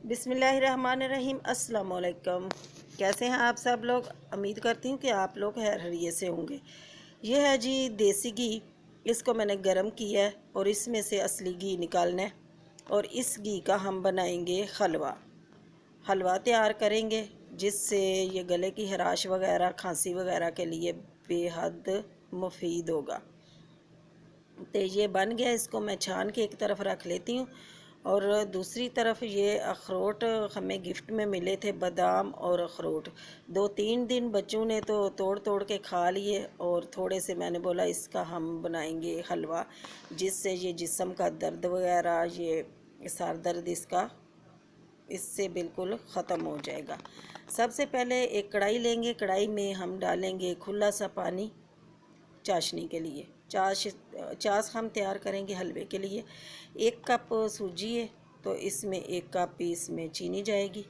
बिस्मिल्लाहिर्रहमानिर्रहीम। अस्सलाम वालेकुम। कैसे हैं आप सब लोग? उम्मीद करती हूँ कि आप लोग खैर खैरियत से होंगे। ये है जी देसी घी। इसको मैंने गरम किया है और इसमें से असली घी निकालना है और इस घी का हम बनाएंगे हलवा तैयार करेंगे, जिससे ये गले की खराश वगैरह, खांसी वगैरह के लिए बेहद मुफीद होगा। तो ये बन गया, इसको मैं छान के एक तरफ रख लेती हूँ। और दूसरी तरफ ये अखरोट हमें गिफ्ट में मिले थे, बादाम और अखरोट। 2-3 दिन बच्चों ने तो तोड़ तोड़ के खा लिए और थोड़े से मैंने बोला इसका हम बनाएंगे हलवा, जिससे ये जिस्म का दर्द वगैरह, ये सर दर्द इससे बिल्कुल ख़त्म हो जाएगा। सबसे पहले एक कढ़ाई लेंगे। कढ़ाई में हम डालेंगे खुला सा पानी चाशनी के लिए। चाश हम तैयार करेंगे हलवे के लिए। 1 कप सूजी है तो इसमें 1 कप इसमें चीनी जाएगी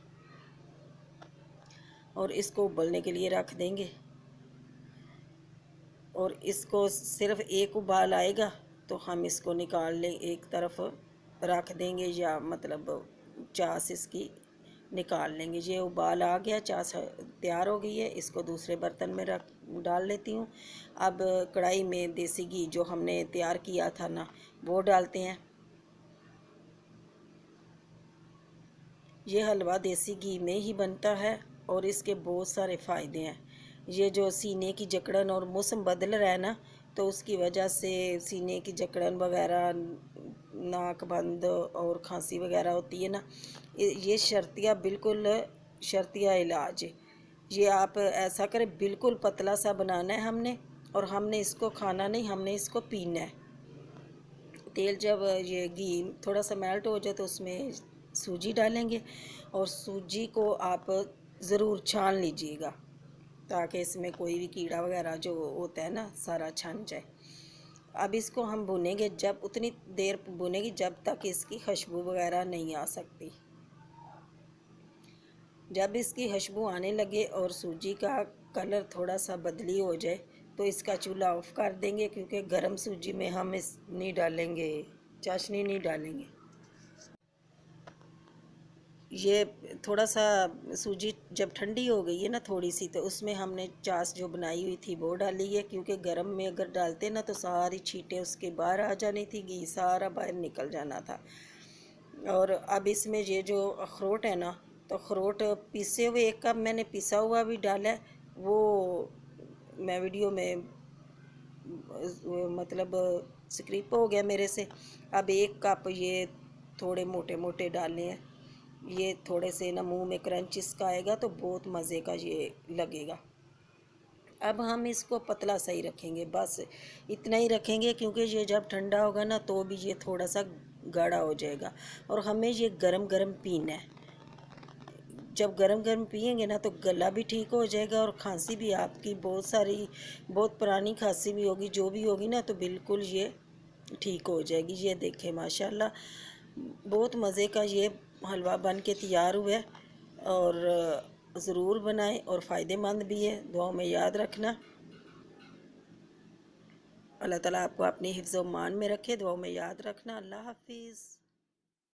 और इसको उबलने के लिए रख देंगे। और इसको सिर्फ एक उबाल आएगा तो हम इसको निकाल ले, एक तरफ रख देंगे, या मतलब चाश इसकी निकाल लेंगे। ये उबाल आ गया, चाश तैयार हो गई है। इसको दूसरे बर्तन में डाल लेती हूँ। अब कढ़ाई में देसी घी जो हमने तैयार किया था ना, वो डालते हैं। ये हलवा देसी घी में ही बनता है और इसके बहुत सारे फ़ायदे हैं। ये जो सीने की जकड़न और मौसम बदल रहा है ना, तो उसकी वजह से सीने की जकड़न वगैरह, नाक बंद और खांसी वगैरह होती है ना, ये बिल्कुल शर्तिया इलाज है। ये आप ऐसा करें, बिल्कुल पतला सा बनाना है हमने, और हमने इसको खाना नहीं, हमने इसको पीना है। तेल जब ये घी थोड़ा सा मेल्ट हो जाए तो उसमें सूजी डालेंगे और सूजी को आप ज़रूर छान लीजिएगा, ताकि इसमें कोई भी कीड़ा वगैरह जो होता है ना, सारा छन जाए। अब इसको हम भुनेंगे, जब उतनी देर भुनेगी जब तक इसकी खुशबू वगैरह नहीं आ सकती। जब इसकी खुशबू आने लगे और सूजी का कलर थोड़ा सा बदली हो जाए तो इसका चूल्हा ऑफ कर देंगे, क्योंकि गरम सूजी में हम इस नहीं डालेंगे, चाशनी नहीं डालेंगे। ये थोड़ा सा सूजी जब ठंडी हो गई है ना थोड़ी सी, तो उसमें हमने चाश जो बनाई हुई थी वो डाली है, क्योंकि गरम में अगर डालते ना तो सारी छींटें उसके बाहर आ जानी थी, घी सारा बाहर निकल जाना था। और अब इसमें ये जो अखरोट है ना, तो अखरोट पीसे हुए 1 कप मैंने पिसा हुआ भी डाला है। वो मैं वीडियो में मतलब स्क्रिप हो गया मेरे से। अब 1 कप ये थोड़े मोटे मोटे डालने हैं। ये थोड़े से ना मुंह में क्रंच इसका आएगा तो बहुत मज़े का ये लगेगा। अब हम इसको पतला सा ही रखेंगे, बस इतना ही रखेंगे, क्योंकि ये जब ठंडा होगा ना तो भी ये थोड़ा सा गाढ़ा हो जाएगा। और हमें ये गरम गरम पीना है। जब गरम गरम पिएंगे ना तो गला भी ठीक हो जाएगा और खांसी भी आपकी बहुत पुरानी खांसी भी होगी, जो भी होगी ना, तो बिल्कुल ये ठीक हो जाएगी। ये देखें माशाल्लाह, बहुत मज़े का ये हलवा बन के तैयार हुआ है। और ज़रूर बनाएं और फ़ायदेमंद भी है। दुआओं में याद रखना। अल्लाह ताला आपको अपनी हिफ्ज़-ओ-मान में रखे। दुआओं में याद रखना। अल्लाह हाफिज़।